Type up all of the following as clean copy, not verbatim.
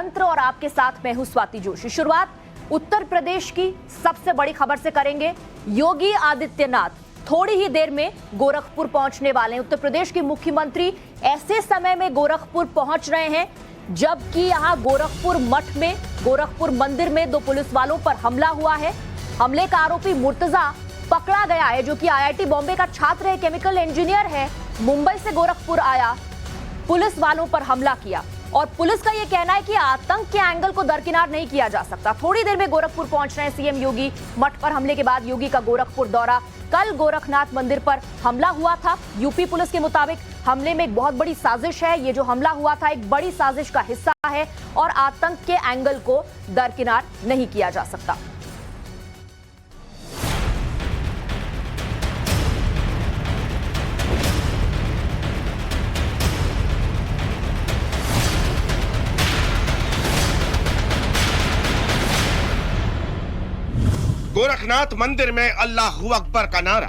तंत्र और आपके साथ मैं हूं स्वाति जोशी। शुरुआत उत्तर प्रदेश की सबसे बड़ी खबर से करेंगे। योगी आदित्यनाथ थोड़ी ही देर में गोरखपुर पहुंचने वाले हैं। उत्तर प्रदेश के मुख्यमंत्री ऐसे समय में गोरखपुर पहुंच रहे हैं जबकि यहां गोरखपुर मठ में, गोरखपुर मंदिर में 2 पुलिस वालों पर हमला हुआ है। हमले का आरोपी मुर्तजा पकड़ा गया है, जो कि IIT बॉम्बे का छात्र है, केमिकल इंजीनियर है। मुंबई से गोरखपुर आया, पुलिस वालों पर हमला किया और पुलिस का यह कहना है कि आतंक के एंगल को दरकिनार नहीं किया जा सकता। थोड़ी देर में गोरखपुर पहुंच रहे हैं सीएम योगी। मठ पर हमले के बाद योगी का गोरखपुर दौरा। कल गोरखनाथ मंदिर पर हमला हुआ था। यूपी पुलिस के मुताबिक हमले में एक बहुत बड़ी साजिश है। ये जो हमला हुआ था एक बड़ी साजिश का हिस्सा है और आतंक के एंगल को दरकिनार नहीं किया जा सकता। गोरखनाथ मंदिर में अल्लाहू अकबर का नारा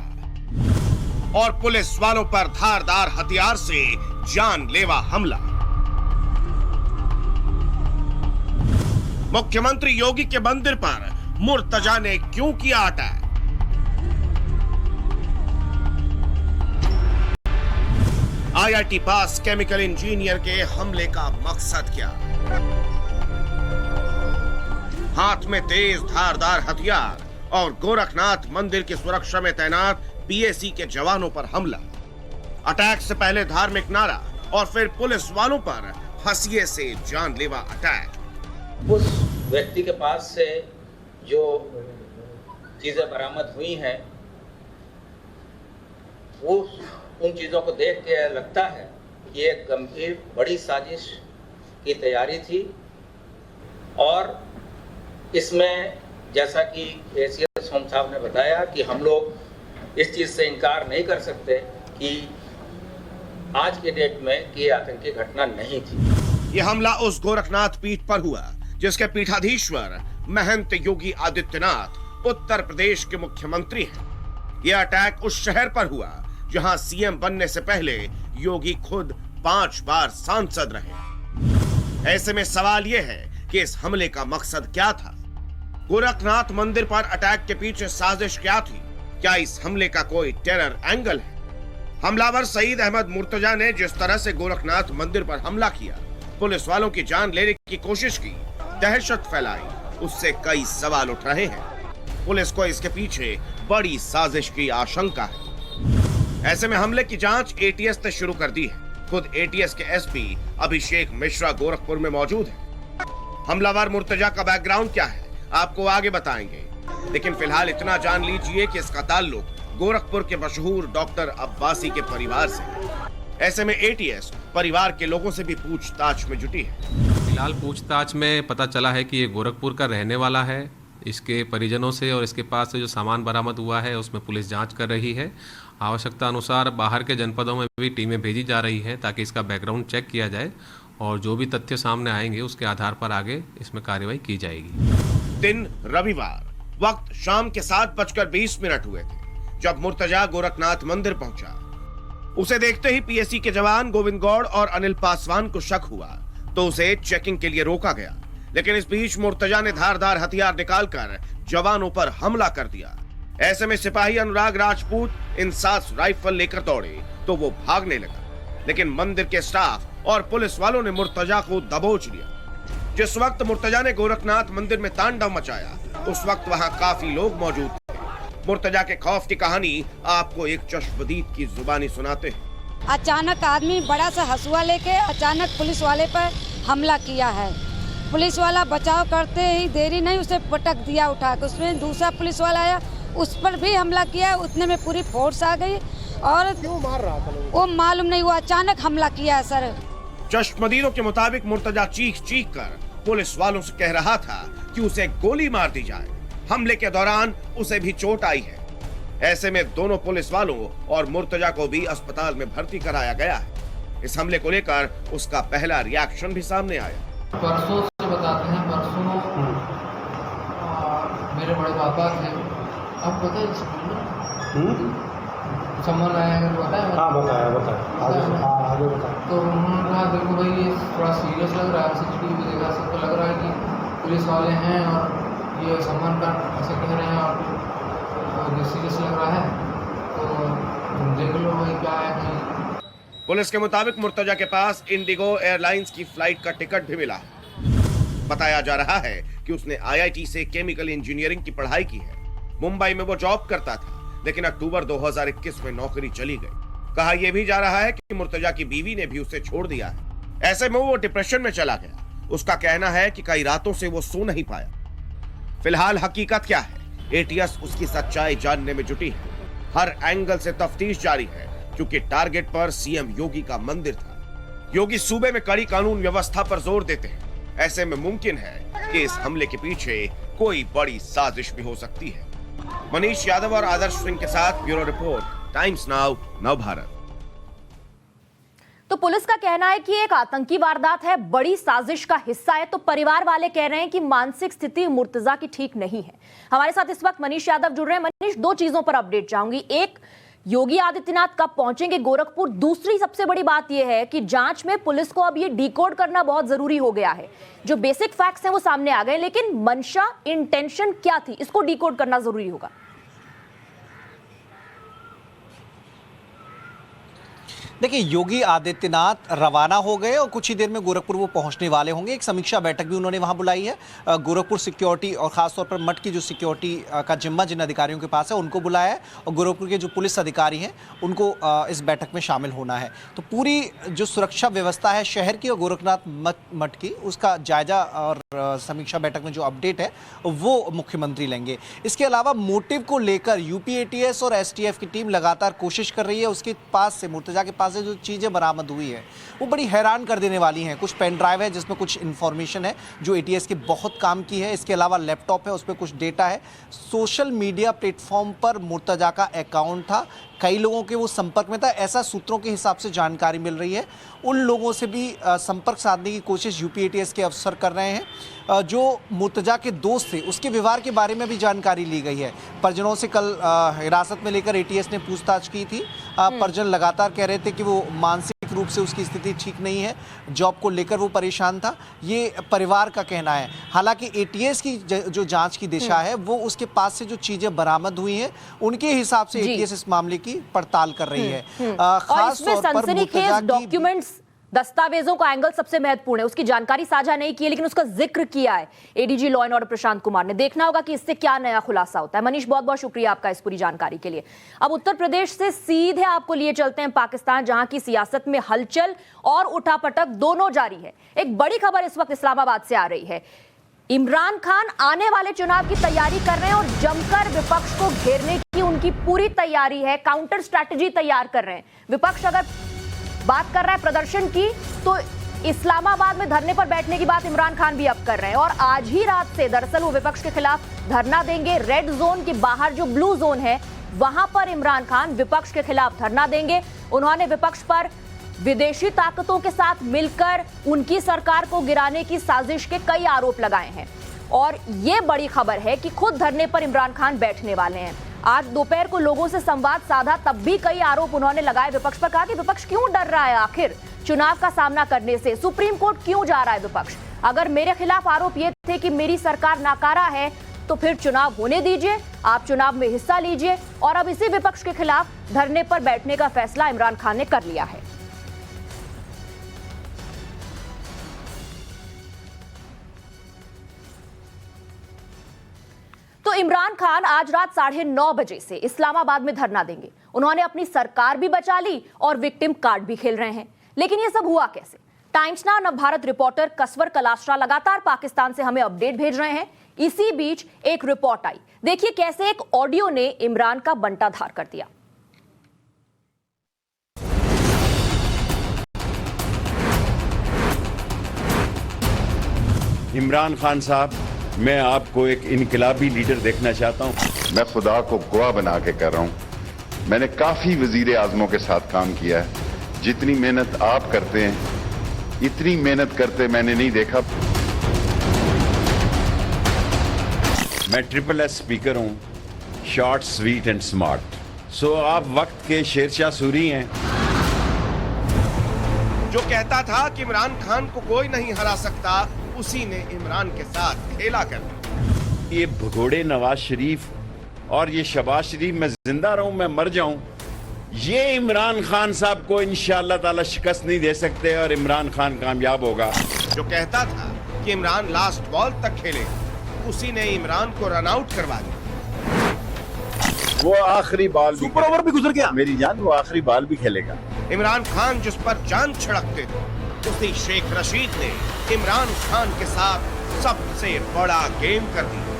और पुलिस वालों पर धारदार हथियार से जानलेवा हमला। मुख्यमंत्री योगी के मंदिर पर मुर्तजा ने क्यों किया अटैक? IIT पास केमिकल इंजीनियर के हमले का मकसद क्या? हाथ में तेज धारदार हथियार और गोरखनाथ मंदिर की सुरक्षा में तैनात PAC के जवानों पर हमला। अटैक से पहले धार्मिक नारा और फिर पुलिस वालों पर हंसिए से जानलेवा अटैक। उस व्यक्ति के पास से जो चीजें बरामद हुई हैं, वो उन चीजों को देख के लगता है कि एक गंभीर बड़ी साजिश की तैयारी थी और इसमें जैसा कि ACS सोम साहब ने बताया कि हम लोग इस चीज़ से इनकार नहीं कर सकते कि आज के डेट में ये आतंकी घटना नहीं थी। यह हमला उस गोरखनाथ पीठ पर हुआ जिसके पीठाधीश्वर महंत योगी आदित्यनाथ उत्तर प्रदेश के मुख्यमंत्री हैं। यह अटैक उस शहर पर हुआ जहां CM बनने से पहले योगी खुद 5 बार सांसद रहे। ऐसे में सवाल यह है कि इस हमले का मकसद क्या था? गोरखनाथ मंदिर पर अटैक के पीछे साजिश क्या थी? क्या इस हमले का कोई टेरर एंगल है? हमलावर सईद अहमद मुर्तजा ने जिस तरह से गोरखनाथ मंदिर पर हमला किया, पुलिस वालों की जान लेने की कोशिश की, दहशत फैलाई, उससे कई सवाल उठ रहे हैं। पुलिस को इसके पीछे बड़ी साजिश की आशंका है। ऐसे में हमले की जांच ATS ने शुरू कर दी है। खुद ATS के SP अभिषेक मिश्रा गोरखपुर में मौजूद है। हमलावर मुर्तजा का बैकग्राउंड क्या है आपको आगे बताएंगे, लेकिन फिलहाल इतना जान लीजिए कि इसका ताल्लुक गोरखपुर के मशहूर डॉक्टर अब्बासी के परिवार से है। ऐसे में ATS परिवार के लोगों से भी पूछताछ में जुटी है। फिलहाल पूछताछ में पता चला है कि ये गोरखपुर का रहने वाला है। इसके परिजनों से और इसके पास से जो सामान बरामद हुआ है उसमें पुलिस जांच कर रही है। आवश्यकता अनुसार बाहर के जनपदों में भी टीमें भेजी जा रही हैं ताकि इसका बैकग्राउंड चेक किया जाए और जो भी तथ्य सामने आएंगे उसके आधार पर आगे इसमें कार्रवाई की जाएगी। दिन रविवार, वक्त शाम के 7:20 हुए थे जब मुर्तजा गोरखनाथ मंदिर पहुंचा। उसे देखते ही PAC के जवान गोविंद गौड़ और अनिल पासवान को शक हुआ तो उसे चेकिंग के लिए रोका गया, लेकिन इस बीच मुर्तजा ने धारदार हथियार निकालकर जवानों पर हमला कर दिया। ऐसे में सिपाही अनुराग राजपूत इंसास राइफल लेकर दौड़े तो वो भागने लगा, लेकिन मंदिर के स्टाफ और पुलिस वालों ने मुर्तजा को दबोच लिया। जिस वक्त मुर्तजा ने गोरखनाथ मंदिर में तांडव मचाया उस वक्त वहां काफी लोग मौजूद थे। मुर्तजा के खौफ की कहानी आपको एक चश्मदीद की जुबानी सुनाते हैं। अचानक आदमी बड़ा सा हसुआ लेके अचानक पुलिस वाले पर हमला किया है। पुलिस वाला बचाव करते ही देरी नहीं उसे पटक दिया उठा के। उसमें दूसरा पुलिस वाला आया, उस पर भी हमला किया। उतने में पूरी फोर्स आ गई और क्यों मार रहा था वो मालूम नहीं, वो अचानक हमला किया है सर। चश्मदीदों के मुताबिक मुर्तजा चीख कर पुलिस वालों से कह रहा था कि उसे गोली मार दी जाए। हमले के दौरान उसे भी चोट आई है। ऐसे में दोनों पुलिस वालों और मुर्तजा को भी अस्पताल में भर्ती कराया गया है। इस हमले को लेकर उसका पहला रिएक्शन भी सामने आया। परसों से बताते हैं, परसों मेरे बड़े पापा थे, आप पता है सम्मान आया अगर बताया? हाँ बताया आगे बताया। तो उन्होंने कहा देखो भाई ये थोड़ा सीरियस लग रहा है, CCTV देखा सबको लगा पुलिस वाले हैं और ये सम्मान का ऐसा कह रहे हैं और सीरियस लग रहा है, तो देख लो भाई क्या है नहीं। पुलिस के मुताबिक मुर्तजा के पास इंडिगो एयरलाइंस की फ्लाइट का टिकट भी मिला है। बताया जा रहा है कि उसने IIT से केमिकल इंजीनियरिंग की पढ़ाई की है। मुंबई में वो जॉब करता था, लेकिन अक्टूबर 2021 में नौकरी चली गई। कहा यह भी जा रहा है कि मुर्तजा की बीवी ने भी उसे छोड़ दिया है। ऐसे में वो डिप्रेशन में चला गया। उसका कहना है कि कई रातों से वो सो नहीं पाया। फिलहाल हकीकत क्या है, ATS उसकी सच्चाई जानने में जुटी है। हर एंगल से तफ्तीश जारी है, क्योंकि टारगेट पर CM योगी का मंदिर था। योगी सूबे में कड़ी कानून व्यवस्था पर जोर देते हैं। ऐसे में मुमकिन है कि इस हमले के पीछे कोई बड़ी साजिश भी हो सकती है। मनीष यादव और आदर्श सिंह के साथ ब्यूरो रिपोर्ट, टाइम्स नाउ, नव भारत। तो पुलिस का कहना है कि एक आतंकी वारदात है, बड़ी साजिश का हिस्सा है। तो परिवार वाले कह रहे हैं कि मानसिक स्थिति मुर्तजा की ठीक नहीं है। हमारे साथ इस वक्त मनीष यादव जुड़ रहे हैं। मनीष, दो चीजों पर अपडेट चाहूंगी। एक, योगी आदित्यनाथ कब पहुंचेंगे गोरखपुर? दूसरी सबसे बड़ी बात यह है कि जांच में पुलिस को अब ये डिकोड करना बहुत जरूरी हो गया है। जो बेसिक फैक्ट्स हैं वो सामने आ गए, लेकिन मंशा, इंटेंशन क्या थी, इसको डिकोड करना जरूरी होगा। देखिए, योगी आदित्यनाथ रवाना हो गए और कुछ ही देर में गोरखपुर वो पहुंचने वाले होंगे। एक समीक्षा बैठक भी उन्होंने वहां बुलाई है। गोरखपुर सिक्योरिटी और खासतौर पर मठ की जो सिक्योरिटी का जिम्मा जिन अधिकारियों के पास है उनको बुलाया है, और गोरखपुर के जो पुलिस अधिकारी हैं उनको इस बैठक में शामिल होना है। तो पूरी जो सुरक्षा व्यवस्था है शहर की और गोरखनाथ मठ की, उसका जायजा और समीक्षा बैठक में जो अपडेट है वो मुख्यमंत्री लेंगे। इसके अलावा मोटिव को लेकर यूपी ATS और STF की टीम लगातार कोशिश कर रही है। उसके पास से, मुर्तजा के पास से जो चीज़ें बरामद हुई है वो बड़ी हैरान कर देने वाली हैं। कुछ पेन ड्राइव है जिसमें कुछ इन्फॉर्मेशन है जो ATS के बहुत काम की है। इसके अलावा लैपटॉप है, उस पर कुछ डेटा है। सोशल मीडिया प्लेटफॉर्म पर मुर्तजा का अकाउंट था, कई लोगों के वो संपर्क में था, ऐसा सूत्रों के हिसाब से जानकारी मिल रही है। उन लोगों से भी संपर्क साधने की कोशिश यूपी ATS के अफसर कर रहे हैं। जो मुर्तजा के दोस्त थे उसके व्यवहार के बारे में भी जानकारी ली गई है। परिजनों से कल हिरासत में लेकर ATS ने पूछताछ की थी। परिजन लगातार कह रहे थे कि वो मानसिक रूप से उसकी स्थिति ठीक नहीं है, जॉब को लेकर वो परेशान था, ये परिवार का कहना है। हालांकि ATS की जो जांच की दिशा है वो उसके पास से जो चीजें बरामद हुई हैं उनके हिसाब से ATS इस मामले की पड़ताल कर रही है। खास तौर पर मुर्तजा की डॉक्यूमेंट्स, दस्तावेजों का एंगल सबसे महत्वपूर्ण है। उसकी जानकारी साझा नहीं की है, लेकिन उसका जिक्र किया है ADG law and order Prashant Kumar ने। देखना होगा कि इससे क्या नया खुलासा होता है। मनीष, बहुत बहुत शुक्रिया आपका इस पूरी जानकारी के लिए। अब उत्तर प्रदेश से सीधे आपको लिए चलते हैं पाकिस्तान, जहां की सियासत में हलचल और उठापटक दोनों जारी है। एक बड़ी खबर इस वक्त इस्लामाबाद से आ रही है। इमरान खान आने वाले चुनाव की तैयारी कर रहे हैं और जमकर विपक्ष को घेरने की उनकी पूरी तैयारी है, काउंटर स्ट्रैटेजी तैयार कर रहे हैं। विपक्ष अगर बात कर रहा है प्रदर्शन की, तो इस्लामाबाद में धरने पर बैठने की बात इमरान खान भी अब कर रहे हैं। और आज ही रात से दरअसल वो विपक्ष के खिलाफ धरना देंगे। रेड जोन के बाहर जो ब्लू जोन है वहां पर इमरान खान विपक्ष के खिलाफ धरना देंगे। उन्होंने विपक्ष पर विदेशी ताकतों के साथ मिलकर उनकी सरकार को गिराने की साजिश के कई आरोप लगाए हैं। और ये बड़ी खबर है कि खुद धरने पर इमरान खान बैठने वाले हैं। आज दोपहर को लोगों से संवाद साधा, तब भी कई आरोप उन्होंने लगाए विपक्ष पर। कहा कि विपक्ष क्यों डर रहा है आखिर चुनाव का सामना करने से, सुप्रीम कोर्ट क्यों जा रहा है विपक्ष? अगर मेरे खिलाफ आरोप ये थे कि मेरी सरकार नाकारा है तो फिर चुनाव होने दीजिए, आप चुनाव में हिस्सा लीजिए। और अब इसी विपक्ष के खिलाफ धरने पर बैठने का फैसला इमरान खान ने कर लिया है। तो इमरान खान आज रात 9:30 बजे से इस्लामाबाद में धरना देंगे। उन्होंने अपनी सरकार भी बचा ली और विक्टिम कार्ड भी खेल रहे हैं। लेकिन ये सब हुआ कैसे? टाइम्स नाउ नव भारत रिपोर्टर कसवर कलास्ट्रा लगातार पाकिस्तान से हमें अपडेट भेज रहे हैं। इसी बीच एक रिपोर्ट आई, देखिए कैसे एक ऑडियो ने इमरान का बंटाधार कर दिया। इमरान खान साहब, मैं आपको एक इनकलाबी लीडर देखना चाहता हूं। मैं खुदा को गवाह बना के कर रहा हूं, मैंने काफी वजीर आजमों के साथ काम किया है। जितनी मेहनत आप करते हैं इतनी मेहनत करते मैंने नहीं देखा। मैं SSS स्पीकर हूं, शॉर्ट, स्वीट एंड स्मार्ट। सो आप वक्त के शेरशाह सूरी हैं। जो कहता था कि इमरान खान को कोई नहीं हरा सकता, उसी ने इमरान के साथ खेला कर दिया। ये भगोड़े नवाज शरीफ और ये शहबाज शरीफ, मैं जिंदा रहूं मैं मर जाऊं, ये इमरान खान साहब को इंशाअल्लाह ताला शिकस्त नहीं दे सकते और इमरान खान कामयाब होगा। जो कहता था कि इमरान लास्ट बॉल तक खेलेगा, उसी ने इमरान को रन आउट करवा दिया। वो आखिरी बॉल सुपर ओवर भी गुजर गया। मेरी जान, वो आखिरी बॉल भी खेलेगा। इमरान खान जिस पर जान छिड़कते थे, उसी शेख रशीद ने इमरान खान के साथ सबसे बड़ा गेम कर दिया।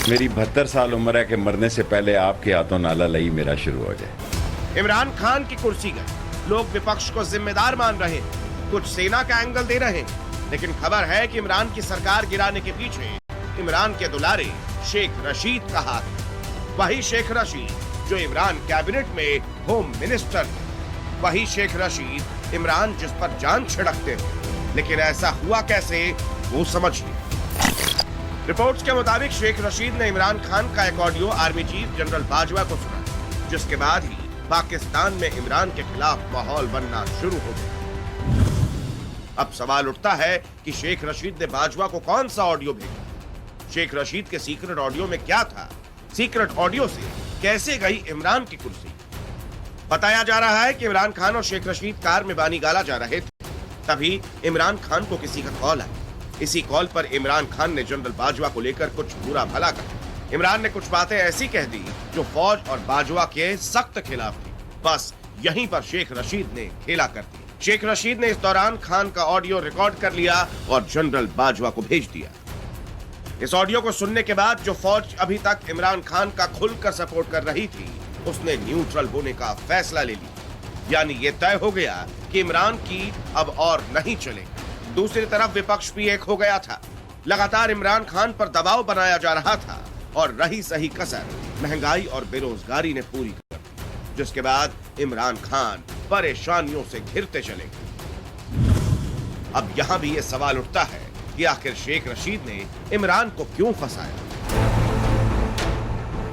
मेरी 72 साल उम्र है कि मरने से पहले आपके हाथों नाला लई मेरा शुरू हो जाए। इमरान खान की कुर्सी गई, लोग विपक्ष को जिम्मेदार मान रहे हैं, कुछ सेना का एंगल दे रहे हैं, लेकिन खबर है कि इमरान की सरकार गिराने के पीछे इमरान के दुलारे शेख रशीद का हाथ है। वही शेख रशीद जो इमरान कैबिनेट में होम मिनिस्टर थे, वही शेख रशीद इमरान जिस पर जान छिड़कते थे। लेकिन ऐसा हुआ कैसे, वो समझिए। रिपोर्ट्स के मुताबिक शेख रशीद ने इमरान खान का एक audio army chief general Bajwa को सुना, जिसके बाद ही पाकिस्तान में इमरान के खिलाफ माहौल बनना शुरू हो गया। अब सवाल उठता है कि शेख रशीद ने बाजवा को कौन सा ऑडियो भेजा? शेख रशीद के सीक्रेट ऑडियो में क्या था? सीक्रेट ऑडियो से कैसे गई इमरान की कुर्सी? बताया जा रहा है कि इमरान खान और शेख रशीद कार में बानी गाला जा रहे थे, तभी इमरान खान को किसी का कॉल आया। इसी कॉल पर इमरान खान ने जनरल बाजवा को लेकर कुछ बुरा भला कहा। इमरान ने कुछ बातें ऐसी कह दी जो फौज और बाजवा के सख्त खिलाफ थी। बस यहीं पर शेख रशीद ने खेला कर दिया। शेख रशीद ने इस दौरान खान का ऑडियो रिकॉर्ड कर लिया और जनरल बाजवा को भेज दिया। इस ऑडियो को सुनने के बाद जो फौज अभी तक इमरान खान का खुलकर सपोर्ट कर रही थी, उसने न्यूट्रल होने का फैसला ले लिया। यानी ये तय हो गया कि इमरान की अब और नहीं चलेगा। दूसरी तरफ विपक्ष भी एक हो गया था। लगातार इमरान खान पर दबाव बनाया जा रहा था और रही सही कसर महंगाई और बेरोजगारी ने पूरी कर दी, जिसके बाद इमरान खान परेशानियों से घिरते चले गए। अब यहां भी ये सवाल उठता है कि आखिर शेख रशीद ने इमरान को क्यों फंसाया?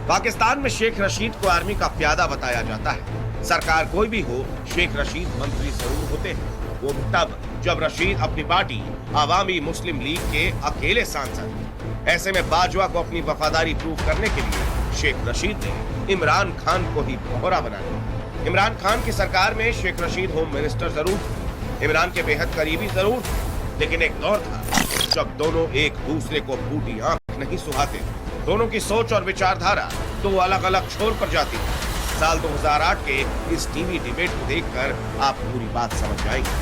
पाकिस्तान में शेख रशीद को आर्मी का प्यादा बताया जाता है। सरकार कोई भी हो, शेख रशीद मंत्री जरूर होते हैं, वो भी तब जब रशीद अपनी पार्टी आवामी मुस्लिम लीग के अकेले सांसद हैं। ऐसे में बाजवा को अपनी वफादारी प्रूव करने के लिए शेख रशीद ने इमरान खान को ही मोहरा बना लिया। इमरान खान की सरकार में शेख रशीद होम मिनिस्टर जरूर थे, इमरान के बेहद करीबी जरूर थे, लेकिन एक दौर था जब दोनों एक दूसरे को फूटी आंख नहीं सुहाते थे। दोनों की सोच और विचारधारा दो अलग अलग छोर पर जाती थी। साल 2008 के इस टीवी डिबेट को देखकर आप पूरी बात समझ जाएंगे।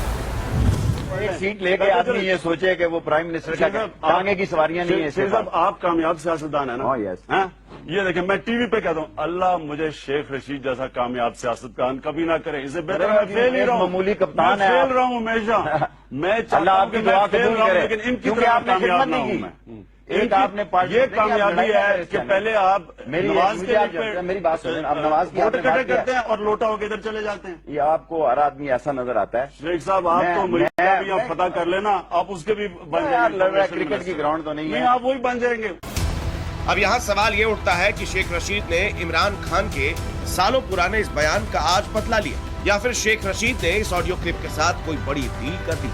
एक सीट लेके आदमी ये सोचे कि वो प्राइम मिनिस्टर का टांगे की सवारियां नहीं है। साहब आप कामयाब सियासतदान है ना? यस। ये देखें, मैं टीवी पे कहता हूँ, अल्लाह मुझे शेख रशीद जैसा कामयाब सियासतदान कभी ना करे। इसे बेहतर मैं फेल ही रहा हूँ, मामूली कप्तान है, फेल रहा हूँ हमेशा। मैं चाहता हूँ कि मैं फेल रहा हूँ, लेकिन इनकी तरह कामयाब ना हूँ मैं। एक आपने ये कामयाबी है कि पहले आप नमाज के मेरी बात सुनें, आप नमाज की इकट्ठे करते हैं और लोटा होकर इधर चले जाते हैं। ये आपको हर आदमी ऐसा नजर आता है। शेख साहब आप तो मुझे पता कर लेना, आप उसके भी बन जाएंगे। क्रिकेट की ग्राउंड तो नहीं है, आप वही बन जाएंगे। अब यहाँ सवाल ये उठता है कि शेख रशीद ने इमरान खान के सालों पुराने इस बयान का आज बदला लिया, या फिर शेख रशीद ने इस ऑडियो क्लिप के साथ कोई बड़ी डील कर दी।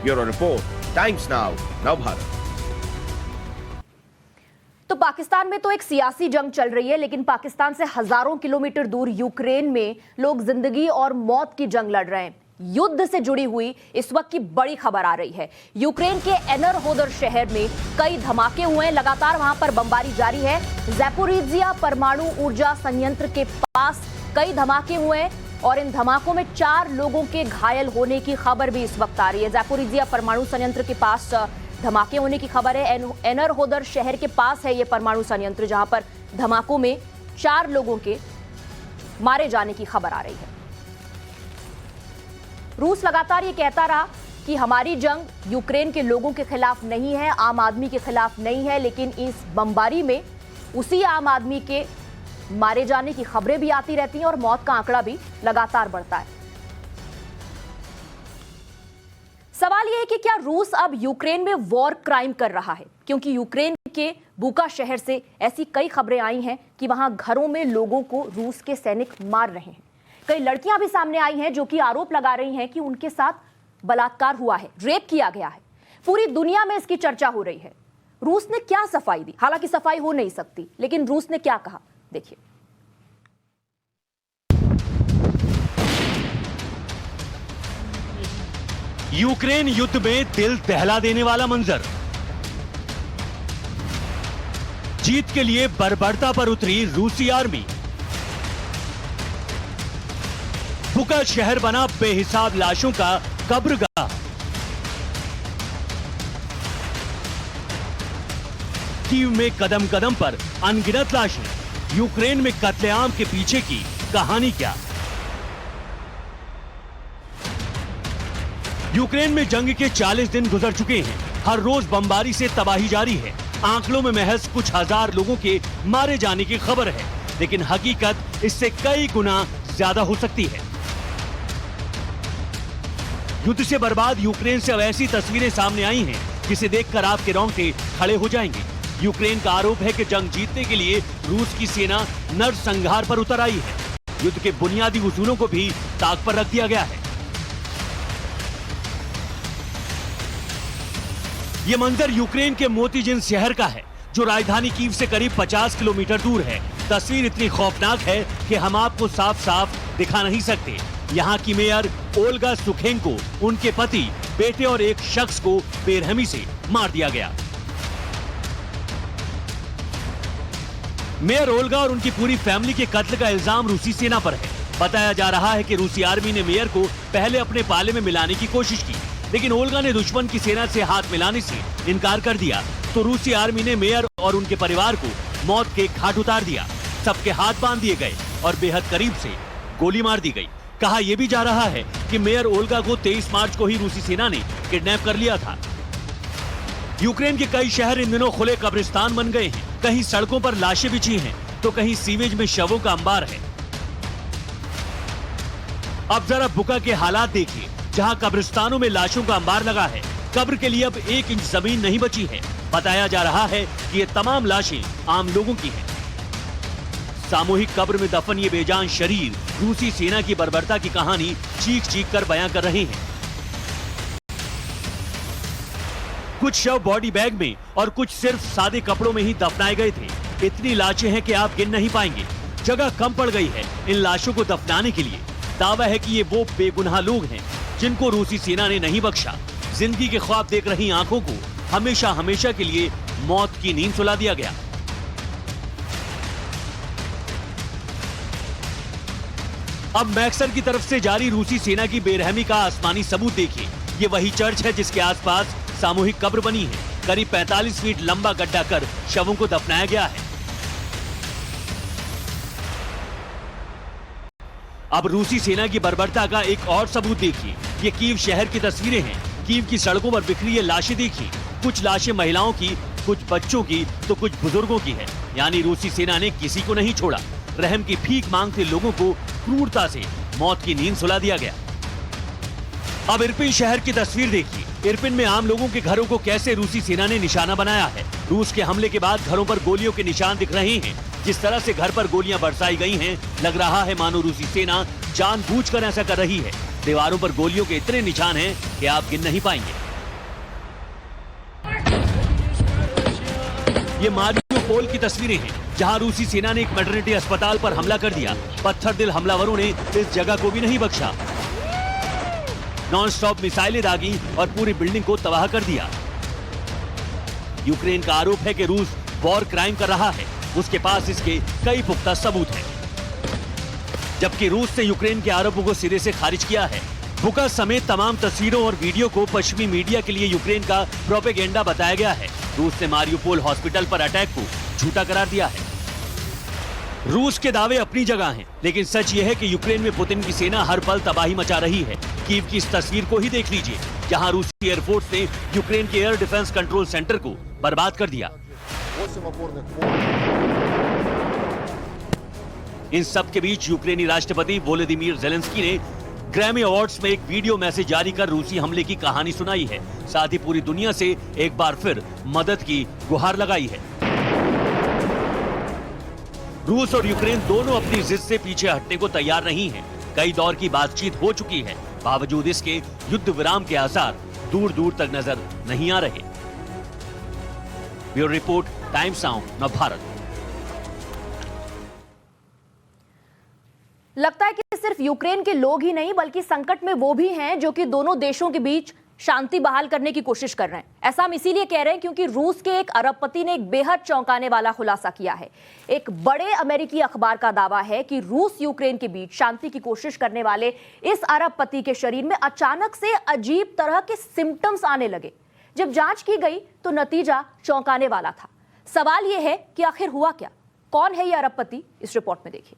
Bureau report, Times Now, Navbharat. तो पाकिस्तान में तो एक सियासी जंग चल रही है, लेकिन पाकिस्तान से हजारों किलोमीटर दूर यूक्रेन में लोग जिंदगी और मौत की जंग लड़ रहे हैं। युद्ध से जुड़ी हुई इस वक्त की बड़ी खबर आ रही है। यूक्रेन के एनरहोदर शहर में कई धमाके हुए हैं, लगातार वहां पर बमबारी जारी है। ज़ैपोरिज़िया परमाणु ऊर्जा संयंत्र के पास कई धमाके हुए हैं और इन धमाकों में 4 लोगों के घायल होने की खबर भी इस वक्त आ रही है। ज़ैपोरिज़िया परमाणु संयंत्र के पास धमाके होने की खबर है। एनरहोदर शहर के पास है यह परमाणु संयंत्र, जहां पर धमाकों में 4 लोगों के मारे जाने की खबर आ रही है। रूस लगातार ये कहता रहा कि हमारी जंग यूक्रेन के लोगों के खिलाफ नहीं है, आम आदमी के खिलाफ नहीं है, लेकिन इस बमबारी में उसी आम आदमी के मारे जाने की खबरें भी आती रहती हैं और मौत का आंकड़ा भी लगातार बढ़ता है। सवाल यह है कि क्या रूस अब यूक्रेन में वॉर क्राइम कर रहा है, क्योंकि यूक्रेन के बुका शहर से ऐसी कई खबरें आई हैं कि वहां घरों में लोगों को रूस के सैनिक मार रहे हैं। कई लड़कियां भी सामने आई हैं जो कि आरोप लगा रही हैं कि उनके साथ बलात्कार हुआ है, रेप किया गया है। पूरी दुनिया में इसकी चर्चा हो रही है। रूस ने क्या सफाई दी? हालांकि सफाई हो नहीं सकती, लेकिन रूस ने क्या कहा, देखिए। यूक्रेन युद्ध में दिल दहला देने वाला मंजर। जीत के लिए बर्बरता पर उतरी रूसी आर्मी। बुका शहर बना बेहिसाब लाशों का कब्रगाह। कीव में कदम कदम पर अनगिनत लाशें। यूक्रेन में कत्लेआम के पीछे की कहानी क्या? यूक्रेन में जंग के 40 दिन गुजर चुके हैं। हर रोज बमबारी से तबाही जारी है। आंकड़ों में महज कुछ हजार लोगों के मारे जाने की खबर है, लेकिन हकीकत इससे कई गुना ज्यादा हो सकती है। युद्ध से बर्बाद यूक्रेन से अब ऐसी तस्वीरें सामने आई हैं जिसे देखकर आपके रोंगटे खड़े हो जाएंगे। यूक्रेन का आरोप है कि जंग जीतने के लिए रूस की सेना नरसंहार पर उतर आई है। युद्ध के बुनियादी उसूलों को भी ताक पर रख दिया गया है। ये मंजर यूक्रेन के मोतीजिन शहर का है, जो राजधानी कीव से करीब 50 किलोमीटर दूर है। तस्वीर इतनी खौफनाक है कि हम आपको साफ साफ दिखा नहीं सकते। यहाँ की मेयर ओल्गा सुखेंको, उनके पति, बेटे और एक शख्स को बेरहमी से मार दिया गया। मेयर ओल्गा और उनकी पूरी फैमिली के कत्ल का इल्जाम रूसी सेना पर है। बताया जा रहा है कि रूसी आर्मी ने मेयर को पहले अपने पाले में मिलाने की कोशिश की, लेकिन ओल्गा ने दुश्मन की सेना से हाथ मिलाने से इनकार कर दिया, तो रूसी आर्मी ने मेयर और उनके परिवार को मौत के घाट उतार दिया। सबके हाथ बांध दिए गए और बेहद करीब से गोली मार दी गई। कहा यह भी जा रहा है कि मेयर ओल्गा को 23 मार्च को ही रूसी सेना ने किडनैप कर लिया था। यूक्रेन के कई शहर इन दिनों खुले कब्रिस्तान बन गए हैं। कहीं सड़कों पर लाशें बिछी हैं, तो कहीं सीवेज में शवों का अंबार है। अब जरा बुका के हालात देखिए, जहां कब्रिस्तानों में लाशों का अंबार लगा है। कब्र के लिए अब 1 इंच जमीन नहीं बची है। बताया जा रहा है कि ये तमाम लाशें आम लोगों की हैं। सामूहिक कब्र में दफन ये बेजान शरीर रूसी सेना की बर्बरता की कहानी चीख चीख कर बयां कर रहे हैं। कुछ शव बॉडी बैग में और कुछ सिर्फ सादे कपड़ों में ही दफनाए गए थे। इतनी लाशें हैं कि आप गिन नहीं पाएंगे। जगह कम पड़ गई है इन लाशों को दफनाने के लिए। दावा है कि ये वो बेगुनाह लोग हैं जिनको रूसी सेना ने नहीं बख्शा। जिंदगी के ख्वाब देख रही आंखों को हमेशा हमेशा के लिए मौत की नींद सुला दिया गया। अब मैक्सर की तरफ से जारी रूसी सेना की बेरहमी का आसमानी सबूत देखिए। ये वही चर्च है जिसके आसपास सामूहिक कब्र बनी है। करीब 45 फीट लंबा गड्ढा कर शवों को दफनाया गया है। अब रूसी सेना की बर्बरता का एक और सबूत देखिए। ये कीव शहर की तस्वीरें हैं। कीव की सड़कों पर बिखरी ये लाशें देखिए। कुछ लाशें महिलाओं की, कुछ बच्चों की, तो कुछ बुजुर्गों की है। यानी रूसी सेना ने किसी को नहीं छोड़ा। रहम की भीख मांगते लोगों को क्रूरता से मौत की नींद सुला दिया गया। अब इरपिन शहर की तस्वीर देखिए। इरपिन में आम लोगों के घरों को कैसे रूसी सेना ने निशाना बनाया है। रूस के हमले के बाद घरों पर गोलियों के निशान दिख रहे हैं। जिस तरह से घर पर गोलियां बरसाई गई हैं, लग रहा है मानो रूसी सेना जानबूझकर ऐसा कर रही है। दीवारों पर गोलियों के इतने निशान हैं कि आप गिन नहीं पाएंगे। ये मारियोपोल की तस्वीरें हैं, जहां रूसी सेना ने एक मैटरनिटी अस्पताल पर हमला कर दिया। पत्थर दिल हमलावरों ने इस जगह को भी नहीं बख्शा। नॉन स्टॉप मिसाइलें दागी और पूरी बिल्डिंग को तबाह कर दिया। यूक्रेन का आरोप है कि रूस वॉर क्राइम कर रहा है। उसके पास इसके कई पुख्ता सबूत हैं। जबकि रूस ने यूक्रेन के आरोपों को सिरे से खारिज किया है। बुका समेत तमाम तस्वीरों और वीडियो को पश्चिमी मीडिया के लिए यूक्रेन का प्रोपेगेंडा बताया गया है। रूस ने मारियोपोल हॉस्पिटल पर अटैक को झूठा करार दिया है। रूस के दावे अपनी जगह हैं, लेकिन सच यह है कि यूक्रेन में पुतिन की सेना हर पल तबाही मचा रही है। कीव की इस तस्वीर को ही देख लीजिए, जहां रूसी एयरफोर्स ने यूक्रेन के एयर डिफेंस कंट्रोल सेंटर को बर्बाद कर दिया। इन सब के बीच यूक्रेनी राष्ट्रपति वोलोदिमीर ज़ेलेंस्की ने ग्रैमी अवार्ड्स में एक वीडियो मैसेज जारी कर रूसी हमले की कहानी सुनाई है। साथ ही पूरी दुनिया से एक बार फिर मदद की गुहार लगाई है। रूस और यूक्रेन दोनों अपनी जिद से पीछे हटने को तैयार नहीं हैं। कई दौर की बातचीत हो चुकी है। बावजूद इसके युद्ध विराम के आसार दूर दूर तक नजर नहीं आ रहे। Bureau report, Times Now, Navbharat. लगता है कि सिर्फ यूक्रेन के लोग ही नहीं बल्कि संकट में वो भी हैं जो कि दोनों देशों के बीच शांति बहाल करने की कोशिश कर रहे हैं। ऐसा हम इसीलिए कह रहे हैं क्योंकि रूस के एक अरबपति ने एक बेहद चौंकाने वाला खुलासा किया है। एक बड़े अमेरिकी अखबार का दावा है कि रूस यूक्रेन के बीच शांति की कोशिश करने वाले इस अरबपति के शरीर में अचानक से अजीब तरह के सिम्टम्स आने लगे। जब जांच की गई तो नतीजा चौंकाने वाला था। सवाल यह है कि आखिर हुआ क्या? कौन है यह अरबपति? इस रिपोर्ट में देखिए।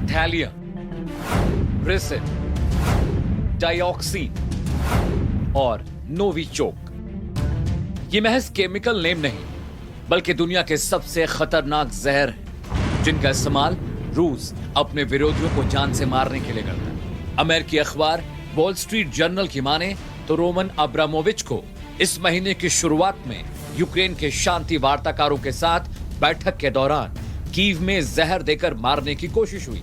थैलियम, रिसिन, डाइऑक्सीन और नोविचोक, ये महज केमिकल नेम नहीं बल्कि दुनिया के सबसे खतरनाक जहर हैं जिनका इस्तेमाल रूस अपने विरोधियों को जान से मारने के लिए करता है। अमेरिकी अखबार वॉल स्ट्रीट जर्नल की माने तो रोमन अब्रामोविच को इस महीने की शुरुआत में यूक्रेन के शांति वार्ताकारों के साथ बैठक के दौरान कीव में जहर देकर मारने की कोशिश हुई।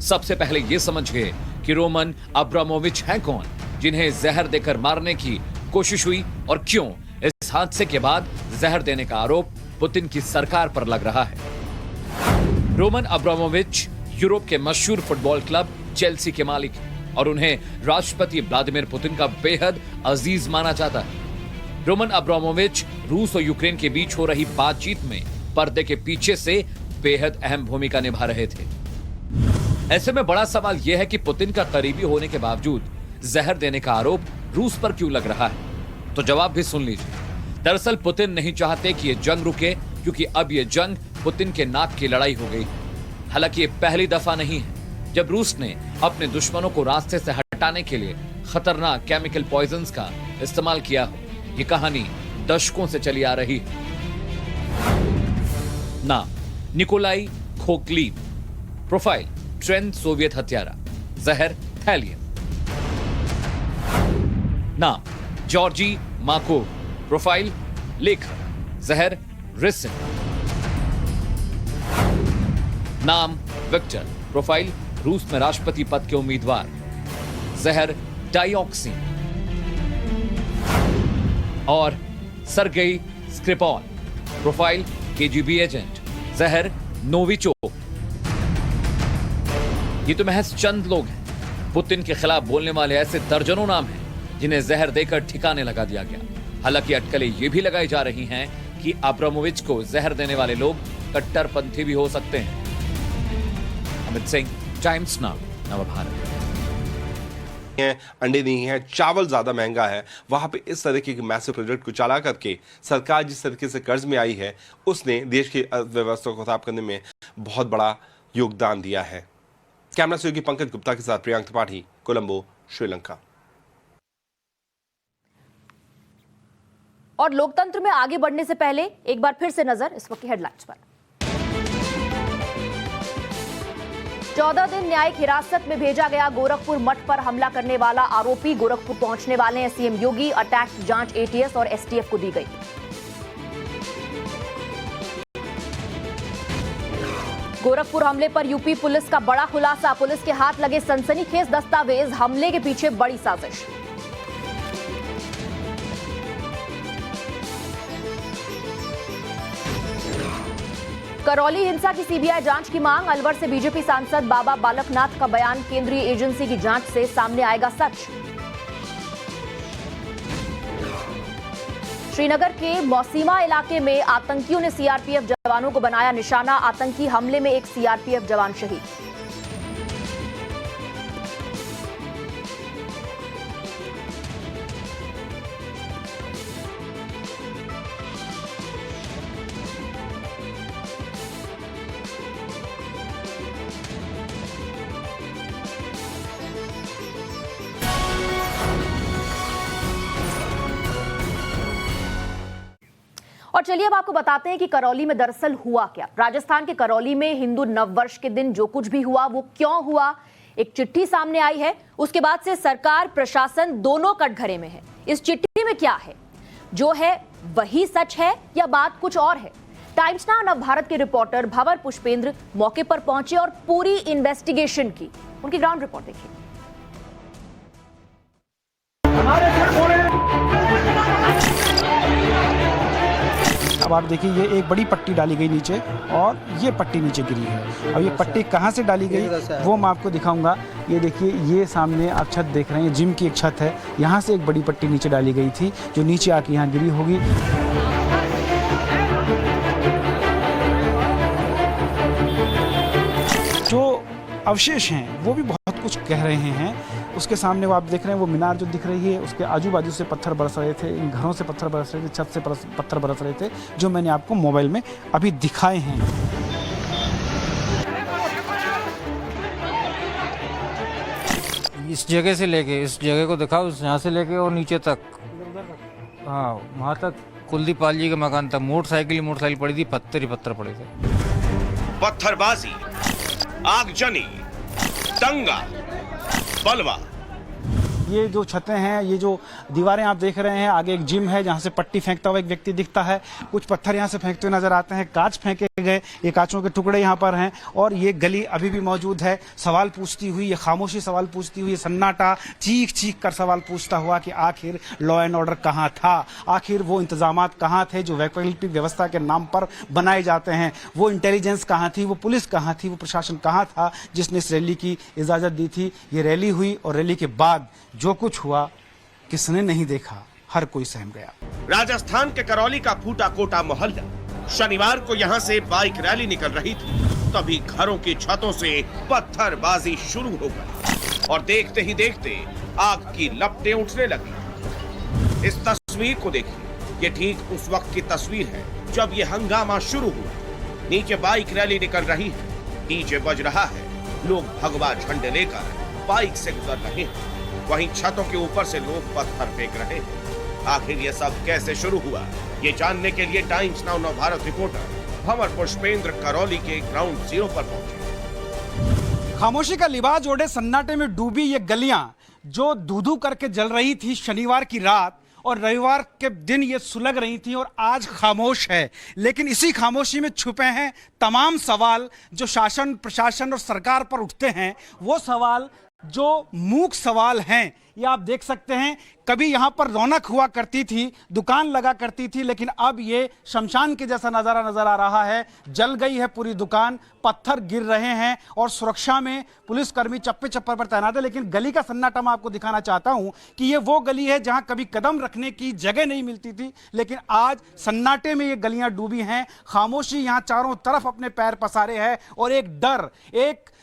सबसे पहले यह समझिए कि रोमन अब्रामोविच हैं कौन जिन्हें जहर देकर मारने की कोशिश हुई और क्यों इस हादसे के बाद जहर देने का आरोप पुतिन की सरकार पर लग रहा है। रोमन अब्रामोविच यूरोप के मशहूर फुटबॉल क्लब चेल्सी के मालिक हैं और उन्हें राष्ट्रपति व्लादिमीर पुतिन का बेहद अजीज माना जाता है। रोमन अब्रामोविच रूस और यूक्रेन के बीच हो रही बातचीत में पर्दे के पीछे से बेहद अहम भूमिका निभा रहे थे। ऐसे में बड़ा सवाल यह है कि पुतिन का करीबी होने के बावजूद जहर देने का आरोप रूस पर क्यों लग रहा है? तो जवाब भी सुन लीजिए। दरअसल पुतिन नहीं चाहते कि यह जंग रुके क्योंकि अब यह जंग पुतिन के नाक की लड़ाई हो गई। हालांकि ये पहली दफा नहीं है जब रूस ने अपने दुश्मनों को रास्ते से हटाने के लिए खतरनाक केमिकल पॉइजन्स का इस्तेमाल किया हो। ये कहानी दशकों से चली आ रही है। नाम निकोलाई खोकलीव, प्रोफाइल ट्रेंड सोवियत हत्यारा, जहर थैलियम। नाम जॉर्जी माकोव, प्रोफाइल लेखक, जहर रिसिन। नाम विक्टर, प्रोफाइल रूस में राष्ट्रपति पद के उम्मीदवार, जहर डाइऑक्सीन। और सरगेई स्क्रिपॉल, प्रोफाइल केजीबी एजेंट, जहर नोविचोक। ये तो महज चंद लोग हैं। पुतिन के खिलाफ बोलने वाले ऐसे दर्जनों नाम हैं जिन्हें जहर देकर ठिकाने लगा दिया गया। हालांकि अटकलें ये भी लगाई जा रही हैं कि अब्रामोविच को जहर देने वाले लोग कट्टरपंथी भी हो सकते हैं। Amit Singh, times Now, Navbharat. अंडे नहीं है, चावल ज्यादा महंगा है, वहां पे इस तरीके के मैसिव प्रोजेक्ट को चला करके सरकार जिस तरीके से कर्ज में आई है उसने देश की अर्थव्यवस्था को खराब करने में बहुत बड़ा योगदान दिया है। कैमरा सहयोगी पंकज गुप्ता के साथ प्रियांक त्रिपाठी, कोलंबो, श्रीलंका। और लोकतंत्र में आगे बढ़ने से पहले एक बार फिर से नजर इस वक्त की हेडलाइंस पर। 14 दिन न्यायिक हिरासत में भेजा गया गोरखपुर मठ पर हमला करने वाला आरोपी गोरखपुर पहुंचने वाले हैं। सीएम योगी अटैक की जांच एटीएस और एसटीएफ को दी गई। गोरखपुर हमले पर यूपी पुलिस का बड़ा खुलासा। पुलिस के हाथ लगे सनसनीखेज दस्तावेज, हमले के पीछे बड़ी साजिश। करौली हिंसा की सीबीआई जांच की मांग। अलवर से बीजेपी सांसद बाबा बालकनाथ का बयान, केंद्रीय एजेंसी की जांच से सामने आएगा सच। श्रीनगर के मौसीमा इलाके में आतंकियों ने सीआरपीएफ जवानों को बनाया निशाना। आतंकी हमले में एक सीआरपीएफ जवान शहीद। और चलिए अब आपको बताते हैं कि करौली में दरअसल हुआ क्या। राजस्थान के करौली में हिंदू नववर्ष के दिन जो कुछ भी हुआ वो क्यों हुआ, एक चिट्ठी सामने आई है। उसके बाद से सरकार प्रशासन दोनों कटघरे में है। इस चिट्ठी में क्या है? जो है वही सच है या बात कुछ और है? टाइम्स नाउ नव भारत के रिपोर्टर भंवर पुष्पेंद्र मौके पर पहुंचे और पूरी इन्वेस्टिगेशन की। उनकी ग्राउंड रिपोर्ट देखिए। अब आप देखिए, ये एक बड़ी पट्टी डाली गई नीचे और ये पट्टी नीचे गिरी है। अब ये पट्टी कहाँ से डाली गई वो मैं आपको दिखाऊंगा। ये देखिए, ये सामने आप छत देख रहे हैं, जिम की एक छत है, यहाँ से एक बड़ी पट्टी नीचे डाली गई थी जो नीचे आके यहाँ गिरी होगी। जो अवशेष हैं वो भी बहुत कुछ कह रहे हैं। उसके सामने वो आप देख रहे हैं, वो मीनार जो दिख रही है, उसके आजू बाजू से पत्थर बरस रहे थे, इन घरों से पत्थर बरस रहे थे, छत से पत्थर बरस रहे थे, जो मैंने आपको मोबाइल में अभी दिखाए हैं। इस जगह से लेके इस जगह को दिखाओ, यहाँ से लेके और नीचे तक, हाँ वहाँ तक कुलदीप पाल जी का मकान था। मोटरसाइकिल पड़ी थी, पत्थर ही पत्थर पड़े थे। पत्थरबाजी, आगजनी, दंगा, बलवा। ये जो छतें हैं, ये जो दीवारें आप देख रहे हैं, आगे एक जिम है जहाँ से पट्टी फेंकता हुआ एक व्यक्ति दिखता है। कुछ पत्थर यहाँ से फेंकते हुए नजर आते हैं, कांच फेंके गए, ये कांचों के टुकड़े यहाँ पर हैं और ये गली अभी भी मौजूद है। सवाल पूछती हुई, ये खामोशी सवाल पूछती हुई, सन्नाटा चीख चीख कर सवाल पूछता हुआ कि आखिर लॉ एंड ऑर्डर कहाँ था, आखिर वो इंतजामात कहाँ थे जो वैकल्पिक व्यवस्था के नाम पर बनाए जाते हैं, वो इंटेलिजेंस कहाँ थी, वो पुलिस कहाँ थी, वो प्रशासन कहाँ था जिसने इस रैली की इजाजत दी थी। ये रैली हुई और रैली के बाद जो कुछ हुआ किसने नहीं देखा, हर कोई सहम गया। राजस्थान के करौली का फूटा कोटा मोहल्ला, शनिवार को यहाँ से बाइक रैली निकल रही थी, तभी घरों की छतों से पत्थरबाजी शुरू हो गई और देखते ही देखते आग की लपटें उठने लगी। इस तस्वीर को देखिए, ये ठीक उस वक्त की तस्वीर है जब ये हंगामा शुरू हुआ। नीचे बाइक रैली निकल रही है, डीजे बज रहा है, लोग भगवा झंडे लेकर बाइक से गुजर रहे हैं, वहीं छतों के ऊपर से लोग पत्थर फेंक रहे हैं। आखिर ये सब कैसे शुरू हुआ, ये जानने के लिए टाइम्स नाउ नव भारत रिपोर्टर भंवर पुष्पेंद्र करौली के ग्राउंड जीरो पर पहुंचे। खामोशी का लिबास ओढ़े सन्नाटे में डूबी ये गलियां जो धू-धू करके जल रही थी शनिवार की रात और रविवार के दिन ये सुलग रही थी और आज खामोश है। लेकिन इसी खामोशी में छुपे हैं तमाम सवाल जो शासन, प्रशासन और सरकार पर उठते हैं। वो सवाल जो मूक सवाल हैं, ये आप देख सकते हैं। कभी यहाँ पर रौनक हुआ करती थी, दुकान लगा करती थी, लेकिन अब ये शमशान के जैसा नज़ारा नजर आ रहा है। जल गई है पूरी दुकान, पत्थर गिर रहे हैं और सुरक्षा में पुलिसकर्मी चप्पे चप्पर पर तैनात है। लेकिन गली का सन्नाटा मैं आपको दिखाना चाहता हूँ कि ये वो गली है जहाँ कभी कदम रखने की जगह नहीं मिलती थी, लेकिन आज सन्नाटे में ये गलियाँ डूबी हैं। खामोशी यहाँ चारों तरफ अपने पैर पसारे है और एक डर, एक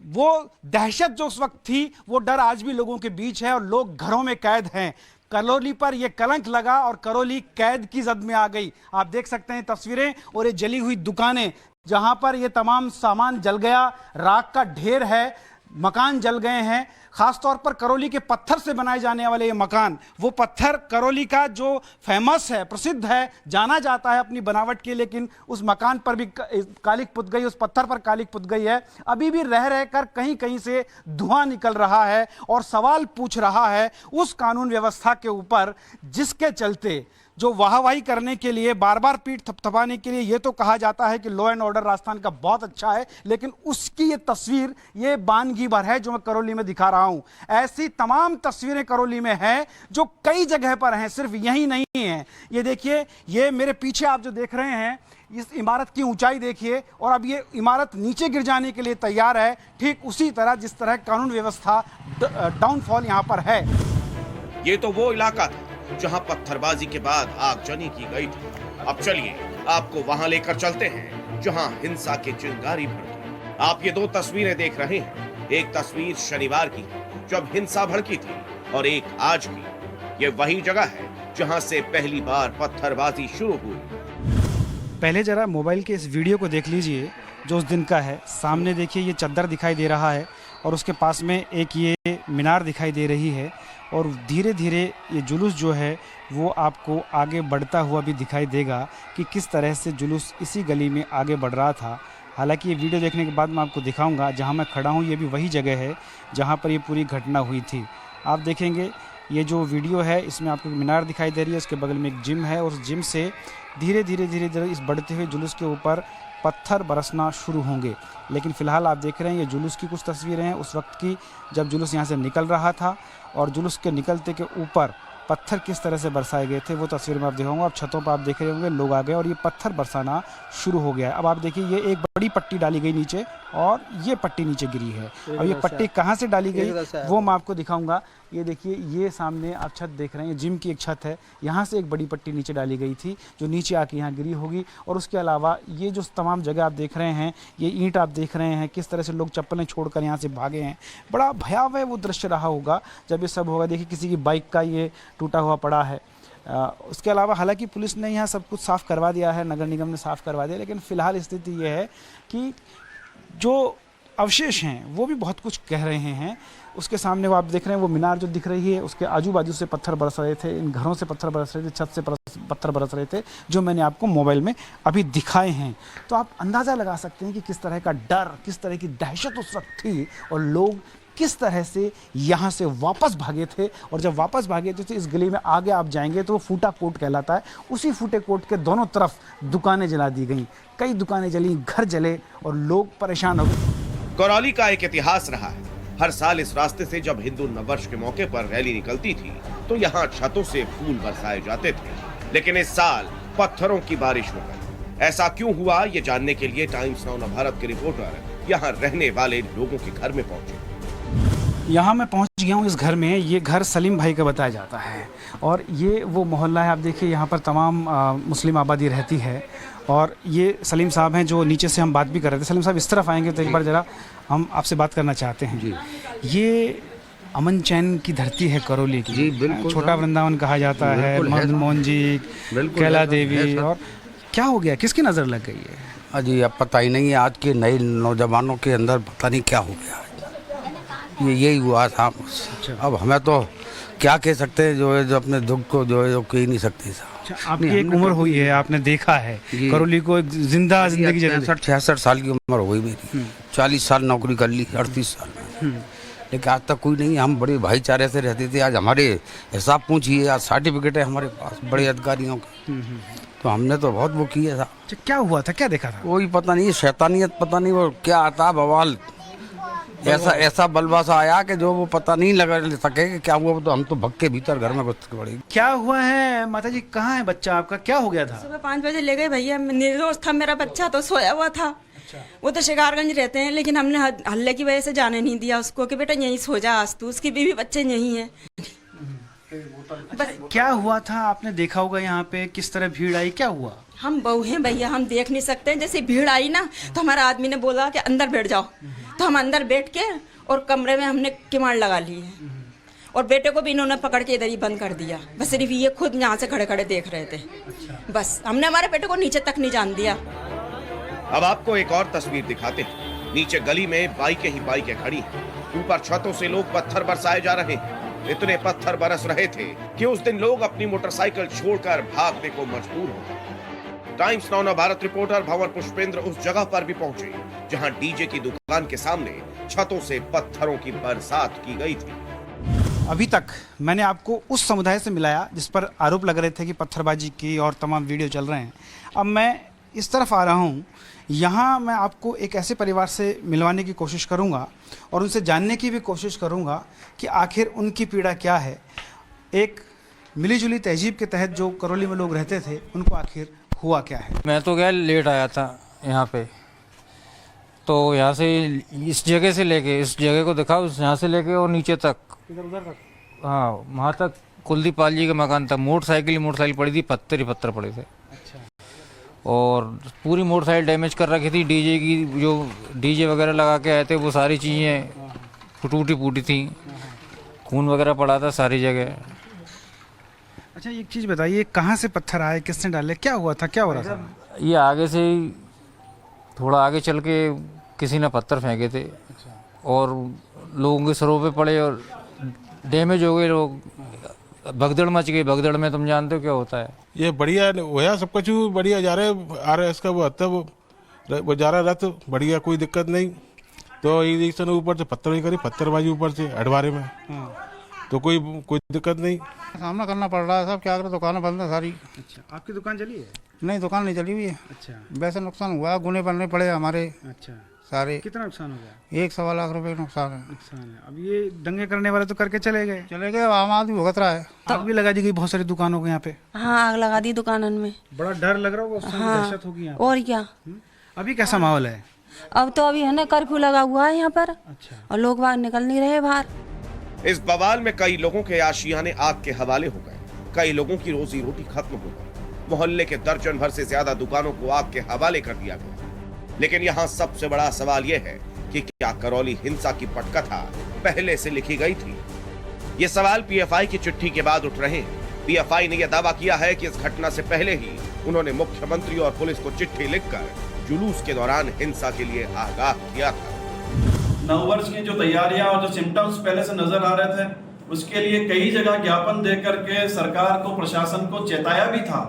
वो दहशत जो उस वक्त थी, वो डर आज भी लोगों के बीच है और लोग घरों में कैद हैं। करौली पर यह कलंक लगा और करौली कैद की जद में आ गई। आप देख सकते हैं तस्वीरें और ये जली हुई दुकानें जहां पर ये तमाम सामान जल गया, राख का ढेर है, मकान जल गए हैं। खासतौर पर करौली के पत्थर से बनाए जाने वाले ये मकान, वो पत्थर करौली का जो फेमस है, प्रसिद्ध है, जाना जाता है अपनी बनावट के, लेकिन उस मकान पर भी कालिक पुत गई, उस पत्थर पर कालिक पुत गई है। अभी भी रह रहकर कहीं कहीं से धुआं निकल रहा है और सवाल पूछ रहा है उस कानून व्यवस्था के ऊपर जिसके चलते जो वाहवाही करने के लिए, बार बार पीठ थपथपाने के लिए ये तो कहा जाता है कि लॉ एंड ऑर्डर राजस्थान का बहुत अच्छा है, लेकिन उसकी ये तस्वीर ये बानगी भर है जो मैं करौली में दिखा रहा हूं। ऐसी तमाम तस्वीरें करौली में हैं जो कई जगह पर हैं, सिर्फ यही नहीं है। ये देखिए, ये मेरे पीछे आप जो देख रहे हैं, इस इमारत की ऊंचाई देखिए और अब ये इमारत नीचे गिर जाने के लिए तैयार है, ठीक उसी तरह जिस तरह कानून व्यवस्था डाउनफॉल यहाँ पर है। ये तो वो इलाका था जहां पत्थरबाजी के बाद आगजनी की गई थी। अब चलिए आपको वहां लेकर चलते हैं जहां हिंसा की चिंगारी भड़की। आप ये दो तस्वीरें देख रहे हैं, एक तस्वीर शनिवार की जब हिंसा भड़की थी और एक आज की। ये वही जगह है जहां से पहली बार पत्थरबाजी शुरू हुई। पहले जरा मोबाइल के इस वीडियो को देख लीजिए जो उस दिन का है। सामने देखिए ये चद्दर दिखाई दे रहा है और उसके पास में एक ये मीनार दिखाई दे रही है और धीरे धीरे ये जुलूस जो है वो आपको आगे बढ़ता हुआ भी दिखाई देगा कि किस तरह से जुलूस इसी गली में आगे बढ़ रहा था। हालांकि ये वीडियो देखने के बाद मैं आपको दिखाऊंगा जहां मैं खड़ा हूं, ये भी वही जगह है जहां पर ये पूरी घटना हुई थी। आप देखेंगे ये जो वीडियो है इसमें आपको मीनार दिखाई दे रही है, उसके बगल में एक जिम है और उस जिम से धीरे धीरे इस बढ़ते हुए जुलूस के ऊपर पत्थर बरसना शुरू होंगे। लेकिन फ़िलहाल आप देख रहे हैं ये जुलूस की कुछ तस्वीरें हैं उस वक्त की जब जुलूस यहाँ से निकल रहा था और जुलूस के निकलते के ऊपर पत्थर किस तरह से बरसाए गए थे वो तस्वीर में आप दिखाऊंगा। अब छतों पर आप देख रहे होंगे लोग आ गए और ये पत्थर बरसाना शुरू हो गया है। अब आप देखिए ये एक बड़ी पट्टी डाली गई नीचे और ये पट्टी नीचे गिरी है। अब ये पट्टी कहाँ से डाली गई वो मैं आपको दिखाऊंगा। ये देखिए ये सामने आप छत देख रहे हैं, जिम की एक छत है, यहाँ से एक बड़ी पट्टी नीचे डाली गई थी जो नीचे आके यहाँ गिरी होगी। और उसके अलावा ये जो तमाम जगह आप देख रहे हैं, ये ईंट आप देख रहे हैं किस तरह से लोग चप्पलें छोड़कर यहाँ से भागे हैं। बड़ा भयावह वो दृश्य रहा होगा जब ये सब होगा। देखिए किसी की बाइक का ये टूटा हुआ पड़ा है। उसके अलावा हालांकि पुलिस ने यहाँ सब कुछ साफ़ करवा दिया है, नगर निगम ने साफ़ करवा दिया, लेकिन फ़िलहाल स्थिति ये है कि जो अवशेष हैं वो भी बहुत कुछ कह रहे हैं। उसके सामने वो आप देख रहे हैं वो मीनार जो दिख रही है उसके आजू बाजू से पत्थर बरस रहे थे, इन घरों से पत्थर बरस रहे थे, छत से पत्थर बरस रहे थे जो मैंने आपको मोबाइल में अभी दिखाए हैं। तो आप अंदाज़ा लगा सकते हैं कि किस तरह का डर, किस तरह की दहशत उस वक्त थी और लोग किस तरह से यहाँ से वापस भागे थे। और जब वापस भागे थे तो इस गली में आगे आप जाएंगे तो वो फूटा कोट कहलाता है। उसी फूटे कोट के दोनों तरफ दुकानें जला दी गई, कई दुकानें जली, घर जले और लोग परेशान हो गए। करौली का एक इतिहास रहा है। हर साल इस रास्ते से जब हिंदू नववर्ष के मौके पर रैली निकलती थी तो यहाँ छतों से फूल बरसाए जाते थे, लेकिन इस साल पत्थरों की बारिश हो गई। ऐसा क्यों हुआ ये जानने के लिए टाइम्स नाउ भारत के रिपोर्टर यहाँ रहने वाले लोगों के घर में पहुंचे। यहाँ मैं पहुँच गया हूँ इस घर में। ये घर सलीम भाई का बताया जाता है और ये वो मोहल्ला है। आप देखिए यहाँ पर तमाम मुस्लिम आबादी रहती है और ये सलीम साहब हैं जो नीचे से हम बात भी कर रहे थे। सलीम साहब इस तरफ आएंगे तो एक बार ज़रा हम आपसे बात करना चाहते हैं जी। ये अमन चैन की धरती है करौली की जी, बिल्कुल छोटा वृंदावन कहा जाता है, मदन मोहन जी, कैला देवी। और क्या हो गया, किसकी नज़र लग गई है? अजी अब पता ही नहीं है, आज के नए नौजवानों के अंदर पता नहीं क्या हो गया, ये यही हुआ था। अब हमें तो क्या कह सकते हैं, जो है जो अपने दुख को जो है कह नहीं सकते साहब। आपकी एक उम्र हुई है, आपने देखा है करौली को एक जिंदा जिंदगी। 65 साल की उम्र हो गई मेरी, 40 साल नौकरी कर ली, 38 साल में, लेकिन आज तक कोई नहीं। हम बड़े भाईचारे से रहते थे, आज हमारे हिसाब पूछिए, आज सर्टिफिकेट है हमारे पास बड़े अधिकारियों के, तो हमने तो बहुत वो किया था। क्या हुआ था, क्या देखा था? कोई पता नहीं, शैतानियत पता नहीं वो क्या आता बवाल, ऐसा बलवा सा आया कि जो वो पता नहीं लगा सके कि क्या हुआ। तो हम तो भग के भीतर घर में घुस के पड़े। क्या हुआ है माता जी, कहाँ है बच्चा आपका, क्या हो गया था? सुबह 5 बजे ले गए भैया, निर्दोष था मेरा बच्चा, तो सोया हुआ था। वो तो शिकारगंज रहते हैं, लेकिन हमने हल्ले की वजह से जाने नहीं दिया उसको कि बेटा यहीं सो जा आज तू, उसकी बीवी बच्चे यहीं है। क्या हुआ था, आपने देखा होगा यहाँ पे किस तरह भीड़ आई, क्या हुआ? हम बहू हैं भैया, हम देख नहीं सकते। जैसे भीड़ आई ना तो हमारा आदमी ने बोला कि अंदर बैठ जाओ, तो हम अंदर बैठ के और कमरे में हमने किवाड़ लगा ली है और बेटे को भी इन्होंने पकड़ के इधर ही बंद कर दिया। बस सिर्फ ये खुद यहाँ से खड़े खड़े देख रहे थे। बस हमने हमारे बेटे को नीचे तक नहीं जान दिया। अब आपको एक और तस्वीर दिखाते हैं। नीचे गली में बाइकें ही बाइकें खड़ी हैं, ऊपर छतों से लोग पत्थर बरसाए जा रहे हैं। इतने पत्थर बरस रहे थे कि उस दिन लोग अपनी मोटरसाइकिल छोड़कर भागने को मजबूर हो गए। टाइम्स नाउ भारत रिपोर्टर भंवर पुष्पेंद्र उस जगह पर भी पहुंचे जहां डीजे की दुकान के सामने छतों से पत्थरों की बरसात की गई थी। अभी तक मैंने आपको उस समुदाय से मिलाया जिस पर आरोप लग रहे थे कि पत्थरबाजी की और तमाम वीडियो चल रहे हैं। अब मैं इस तरफ आ रहा हूँ, यहाँ मैं आपको एक ऐसे परिवार से मिलवाने की कोशिश करूँगा और उनसे जानने की भी कोशिश करूँगा कि आखिर उनकी पीड़ा क्या है। एक मिलीजुली तहजीब के तहत जो करौली में लोग रहते थे, उनको आखिर हुआ क्या है। मैं तो क्या लेट आया था यहाँ पे, तो यहाँ से इस जगह से लेके इस जगह को देखा, यहाँ से लेके और नीचे तक, उधर तक, हाँ वहाँ तक कुलदीप पाल जी का मकान था। मोटरसाइकिल पड़ी थी, पत्थर ही पत्थर पड़े थे। अच्छा। और पूरी मोटरसाइकिल डैमेज कर रखी थी। डीजे की जो डीजे वगैरह लगा के आए थे वो सारी चीज़ें टूटी फूटी थी, खून वगैरह पड़ा था सारी जगह। अच्छा एक चीज़ बताइए, कहाँ से पत्थर आए, किसने डाले, क्या हुआ था, क्या हो रहा था? ये आगे से ही थोड़ा आगे चल के किसी ने पत्थर फेंके थे और लोगों के सरों पे पड़े और डैमेज हो गए लोग। भगदड़ मच गई। भगदड़ में तुम जानते हो क्या होता है। ये बढ़िया हुआ, सब कुछ बढ़िया जा रहे आ रहा है। इसका वो आता है वो जा रहा रथ बढ़िया, कोई दिक्कत नहीं। तो ये ऊपर से पत्थर ही करी, पत्थरबाजी ऊपर से अडवारे में। तो कोई दिक्कत नहीं। सामना करना पड़ रहा है सब, क्या करें, दुकानें बंद है सारी। अच्छा, आपकी दुकान चली है? नहीं, दुकान नहीं चली हुई है। अच्छा, वैसे नुकसान हुआ, गुने बनने पड़े हमारे अच्छा सारे। कितना नुकसान हो गया? 1-1.25 लाख रुपए का नुकसान है। नुकसान है। अब ये दंगे करने वाले तो करके चले गए, अब आम आदमी भुगत रहा है। आग भी लगा दी गई बहुत सारी दुकानों को यहाँ पे। हाँ, आग लगा दी दुकानन में। बड़ा डर लग रहा होगा उस समय, हाँ, दहशत होगी यहाँ और क्या। अभी कैसा माहौल है? अब तो अभी है ना कर्फ्यू लगा हुआ है यहाँ पर। अच्छा, और लोग बाहर निकल नहीं रहे बाहर। इस बवाल में कई लोगों के आशियाने आग के हवाले हो गए, कई लोगों की रोजी रोटी खत्म हो गई। मोहल्ले के दर्जन भर से ज्यादा दुकानों को आग के हवाले कर दिया गया। लेकिन यहाँ सबसे बड़ा सवाल यह है कि क्या करौली हिंसा की पटकथा पहले से लिखी गई थी? ये सवाल पीएफआई की चिट्ठी के बाद उठ रहे हैं। पीएफआई ने यह दावा किया है कि इस घटना से पहले ही उन्होंने मुख्यमंत्री और पुलिस को चिट्ठी लिखकर जुलूस के दौरान हिंसा के लिए आगाह किया था। नववर्ष की जो तैयारियां और जो सिम्टम्स पहले से नजर आ रहे थे, उसके लिए कई जगह ज्ञापन दे करके सरकार को, प्रशासन को चेताया भी था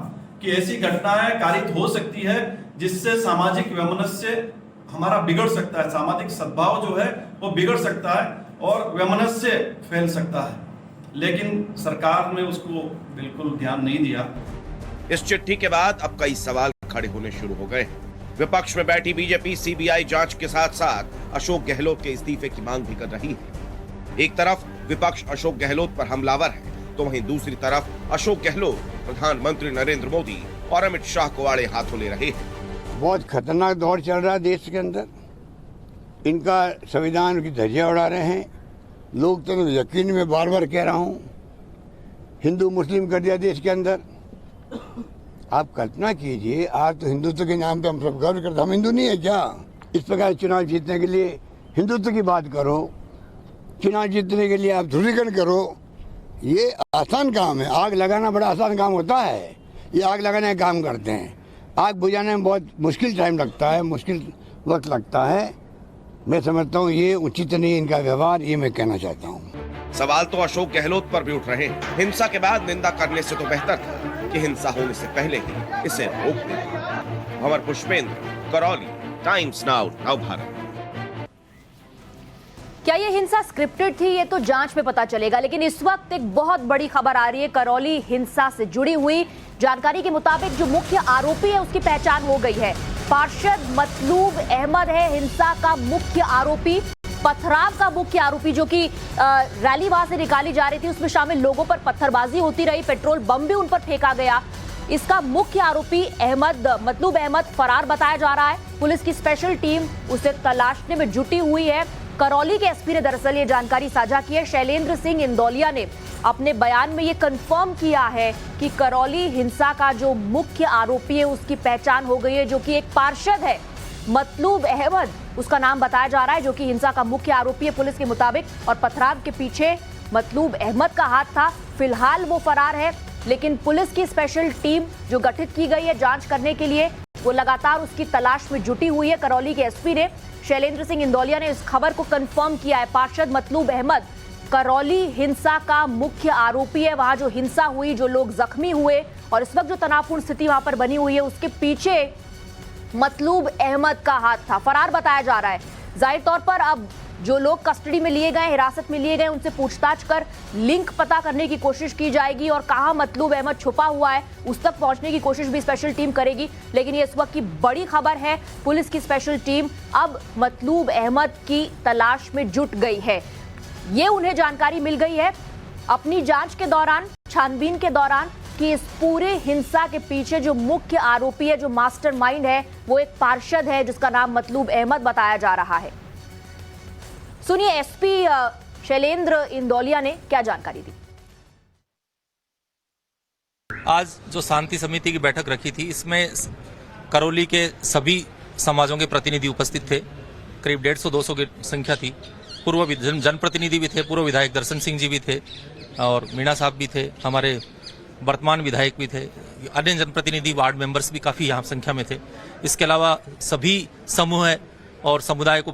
कि ऐसी घटनाएं कारित हो सकती है जिससे सामाजिक वैमनस्य हमारा बिगड़ सकता है, सामाजिक सद्भाव जो है वो बिगड़ सकता है और वैमनस्य फैल सकता है। लेकिन सरकार ने उसको बिल्कुल ध्यान नहीं दिया। इस चिट्ठी के बाद अब कई सवाल खड़े होने शुरू हो गए। विपक्ष में बैठी बीजेपी सीबीआई जांच के साथ साथ अशोक गहलोत के इस्तीफे की मांग भी कर रही है। एक तरफ विपक्ष अशोक गहलोत पर हमलावर है, तो वहीं दूसरी तरफ अशोक गहलोत प्रधानमंत्री नरेंद्र मोदी और अमित शाह को आड़े हाथों ले रहे हैं। बहुत खतरनाक दौर चल रहा है देश के अंदर। इनका संविधान की धज्जियां उड़ा रहे हैं। लोकतंत्र तो यकीन में बार बार कह रहा हूं, हिंदू मुस्लिम कर दिया देश के अंदर। आप कल्पना कीजिए, आज तो हिंदुत्व के नाम पे हम सब गर्व करते, हम हिंदू नहीं है क्या? इस प्रकार चुनाव जीतने के लिए हिंदुत्व की बात करो, चुनाव जीतने के लिए आप ध्रुवीकरण करो, ये आसान काम है। आग लगाना बड़ा आसान काम होता है, ये आग लगाने का काम करते हैं। आग बुझाने में बहुत मुश्किल टाइम लगता है, मुश्किल वक्त लगता है। मैं समझता हूँ ये उचित नहीं इनका व्यवहार, ये मैं कहना चाहता हूँ। सवाल तो अशोक गहलोत पर भी उठ रहे हैं। हिंसा के बाद निंदा करने से तो बेहतर था कि हिंसा होने से पहले ही इसे रोक दें। अमर पुष्पेंद्र, करौली, टाइम्स नाउ, नवभारत। क्या ये हिंसा स्क्रिप्टेड थी, ये तो जांच में पता चलेगा। लेकिन इस वक्त एक बहुत बड़ी खबर आ रही है करौली हिंसा से जुड़ी हुई। जानकारी के मुताबिक जो मुख्य आरोपी है उसकी पहचान हो गई है। पार्षद मतलूब अहमद है हिंसा का मुख्य आरोपी। पथराव का मुख्य आरोपी, जो कि रैली वहां से निकाली जा रही थी, उसमें शामिल लोगों पर पत्थरबाजी होती रही, पेट्रोल बम भी उन पर फेंका गया। इसका मुख्य आरोपी मतलूब अहमद फरार बताया जा रहा है। पुलिस की स्पेशल टीम उसे तलाशने में जुटी हुई है। करौली के एसपी ने दरअसल ये जानकारी साझा की है। शैलेंद्र सिंह इंदौलिया ने अपने बयान में ये कंफर्म किया है कि करौली हिंसा का जो मुख्य आरोपी है उसकी पहचान हो गई है, जो कि एक पार्षद है मतलूब अहमद, उसका नाम बताया जा रहा है, जो कि हिंसा का मुख्य आरोपी है पुलिस के मुताबिक। और पथराव के पीछे मतलूब अहमद का हाथ था। फिलहाल वो फरार है, लेकिन पुलिस की स्पेशल टीम जो गठित की गई है जांच करने के लिए, वो लगातार उसकी तलाश में जुटी हुई है। करौली के एसपी ने, शैलेंद्र सिंह इंदौलिया ने इस खबर को कंफर्म किया है। पार्षद मतलूब अहमद करौली हिंसा का मुख्य आरोपी है। वहां जो हिंसा हुई, जो लोग जख्मी हुए और इस वक्त जो तनावपूर्ण स्थिति वहां पर बनी हुई है, उसके पीछे मतलूब अहमद का हाथ था। फरार बताया जा रहा है। जाहिर तौर पर अब जो लोग कस्टडी में लिए गए, हिरासत में लिए गए, उनसे पूछताछ कर लिंक पता करने की कोशिश की जाएगी और कहां मतलूब अहमद छुपा हुआ है उस तक पहुंचने की कोशिश भी स्पेशल टीम करेगी। लेकिन ये इस वक्त की बड़ी खबर है, पुलिस की स्पेशल टीम अब मतलूब अहमद की तलाश में जुट गई है। ये उन्हें जानकारी मिल गई है अपनी जांच के दौरान, छानबीन के दौरान, कि इस पूरे हिंसा के पीछे जो मुख्य आरोपी है, जो मास्टरमाइंड है, वो एक पार्षद है जिसका नाम मतलूब अहमद बताया जा रहा है। सुनिए एसपी शैलेंद्र इंदौलिया ने क्या जानकारी दी। आज जो शांति समिति की बैठक रखी थी, इसमें करौली के सभी समाजों के प्रतिनिधि उपस्थित थे। करीब 150-200 की संख्या थी। पूर्व जनप्रतिनिधि भी थे, पूर्व विधायक दर्शन सिंह जी भी थे और मीणा साहब भी थे, हमारे वर्तमान विधायक भी थे, अन्य जनप्रतिनिधि, वार्ड मेंबर्स भी काफ़ी यहाँ संख्या में थे। इसके अलावा सभी समूह और समुदाय को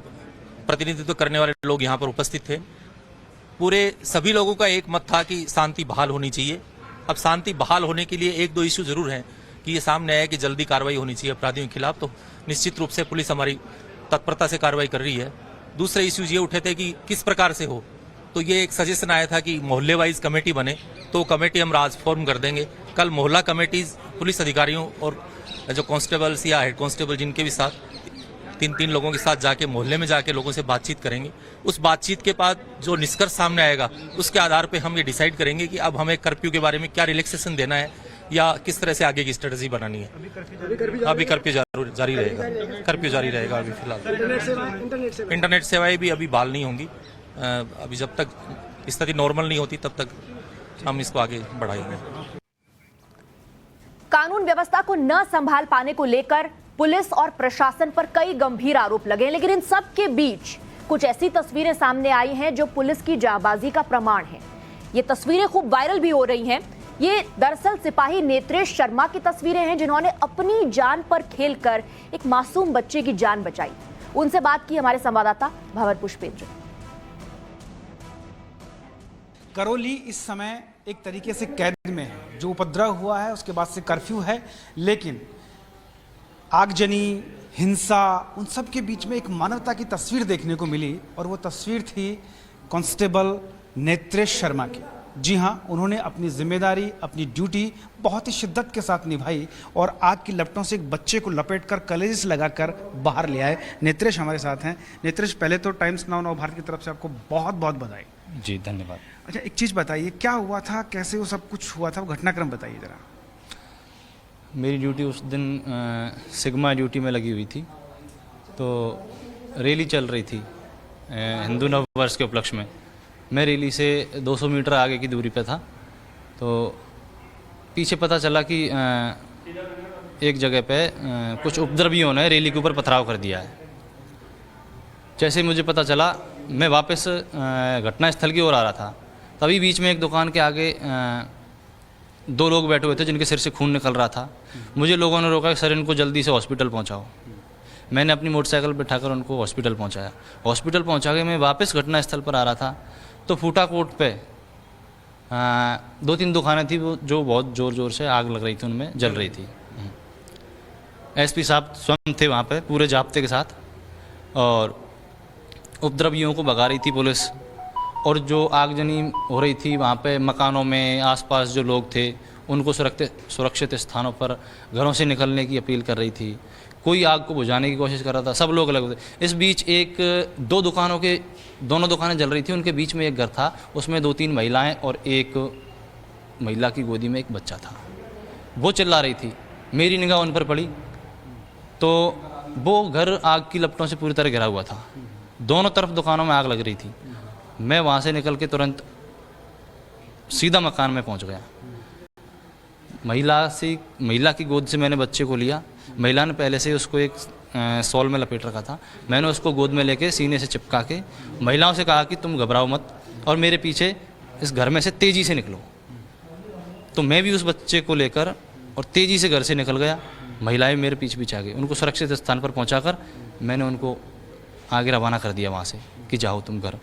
प्रतिनिधित्व करने वाले लोग यहाँ पर उपस्थित थे। पूरे सभी लोगों का एक मत था कि शांति बहाल होनी चाहिए। अब शांति बहाल होने के लिए 1-2 इश्यू जरूर हैं कि ये सामने आया कि जल्दी कार्रवाई होनी चाहिए अपराधियों के खिलाफ, तो निश्चित रूप से पुलिस हमारी तत्परता से कार्रवाई कर रही है। दूसरे इश्यूज ये उठे थे कि किस प्रकार से हो, तो ये एक सजेशन आया था कि मोहल्ले वाइज कमेटी बने, तो कमेटी हम आज फॉर्म कर देंगे। कल मोहल्ला कमेटीज पुलिस अधिकारियों और जो कांस्टेबल्स या हेड कांस्टेबल जिनके भी साथ तीन लोगों के साथ जाके मोहल्ले में जाके लोगों से बातचीत करेंगे। उस बातचीत के बाद जो निष्कर्ष सामने आएगा उसके आधार पे हम ये डिसाइड करेंगे कि अब हमें कर्फ्यू के बारे में क्या रिलैक्सेशन देना है या किस तरह से आगे की स्ट्रेटजी बनानी है। अभी कर्फ्यू जारी रहेगा, कर्फ्यू जारी रहेगा अभी फिलहाल। इंटरनेट सेवाएं भी अभी बहाल नहीं होंगी। अभी जब तक स्थिति नॉर्मल नहीं होती तब तक हम इसको आगे बढ़ाएंगे। कानून व्यवस्था को न संभाल पाने को लेकर पुलिस और प्रशासन पर कई गंभीर आरोप लगे, लेकिन इन सब के बीच कुछ ऐसी तस्वीरें सामने आई हैं जो पुलिस की जांबाजी का प्रमाण है। ये तस्वीरें खूब वायरल भी हो रही हैं। ये दरअसल सिपाही नेत्रेश शर्मा की तस्वीरें हैं जिन्होंने अपनी जान पर खेलकर एक मासूम बच्चे की जान बचाई। उनसे बात की हमारे संवाददाता भंवर पुष्पेंद्र। करौली इस समय एक तरीके से कैद में है। जो उपद्रव हुआ है उसके बाद से कर्फ्यू है, लेकिन आगजनी, हिंसा, उन सब के बीच में एक मानवता की तस्वीर देखने को मिली और वो तस्वीर थी कांस्टेबल नेत्रेश शर्मा की। जी हाँ, उन्होंने अपनी जिम्मेदारी, अपनी ड्यूटी बहुत ही शिद्दत के साथ निभाई और आग की लपटों से एक बच्चे को लपेटकर कलेजिस लगाकर बाहर ले आए। नेत्रेश हमारे साथ हैं। नेत्रेश, पहले तो टाइम्स नाउ भारत की तरफ से आपको बहुत बहुत बधाई। जी धन्यवाद। अच्छा, एक चीज़ बताइए, क्या हुआ था, कैसे वो सब कुछ हुआ था, वो घटनाक्रम बताइए ज़रा। मेरी ड्यूटी उस दिन सिग्मा ड्यूटी में लगी हुई थी, तो रैली चल रही थी हिंदू नव वर्ष के उपलक्ष्य में। मैं रैली से 200 मीटर आगे की दूरी पे था, तो पीछे पता चला कि एक जगह पे कुछ उपद्रवियों ने रैली के ऊपर पथराव कर दिया है। जैसे मुझे पता चला, मैं वापस घटनास्थल की ओर आ रहा था, तभी बीच में एक दुकान के आगे 2 लोग बैठे हुए थे जिनके सिर से खून निकल रहा था। मुझे लोगों ने रोका कि सर इनको जल्दी से हॉस्पिटल पहुंचाओ। मैंने अपनी मोटरसाइकिल बिठाकर उनको हॉस्पिटल पहुंचाया। हॉस्पिटल पहुंचा के मैं वापस घटनास्थल पर आ रहा था, तो फूटा कोट पे 2-3 दुकानें थी वो जो बहुत ज़ोर ज़ोर से आग लग रही थी, उनमें जल रही थी। एसपी साहब स्वयं थे वहाँ पे पूरे जाब्ते के साथ, और उपद्रवियों को भगा रही थी पुलिस। और जो आगजनी हो रही थी वहाँ पे मकानों में आसपास जो लोग थे उनको सुरक्षित स्थानों पर घरों से निकलने की अपील कर रही थी। कोई आग को बुझाने की कोशिश कर रहा था, सब लोग अलग थे। इस बीच दोनों दुकानें जल रही थी, उनके बीच में एक घर था, उसमें 2-3 महिलाएं और एक महिला की गोदी में एक बच्चा था। वो चिल्ला रही थी, मेरी निगाह उन पर पड़ी तो वो घर आग की लपटों से पूरी तरह घिरा हुआ था। दोनों तरफ दुकानों में आग लग रही थी। मैं वहाँ से निकल के तुरंत सीधा मकान में पहुँच गया। महिला की गोद से मैंने बच्चे को लिया। महिला ने पहले से उसको एक शॉल में लपेट रखा था। मैंने उसको गोद में लेके सीने से चिपका के महिलाओं से कहा कि तुम घबराओ मत और मेरे पीछे इस घर में से तेज़ी से निकलो। तो मैं भी उस बच्चे को लेकर और तेज़ी से घर से निकल गया। महिलाएं मेरे पीछे पीछे आ गई। उनको सुरक्षित स्थान पर पहुंचाकर मैंने उनको आगे रवाना कर दिया वहाँ से कि जाओ तुम घर।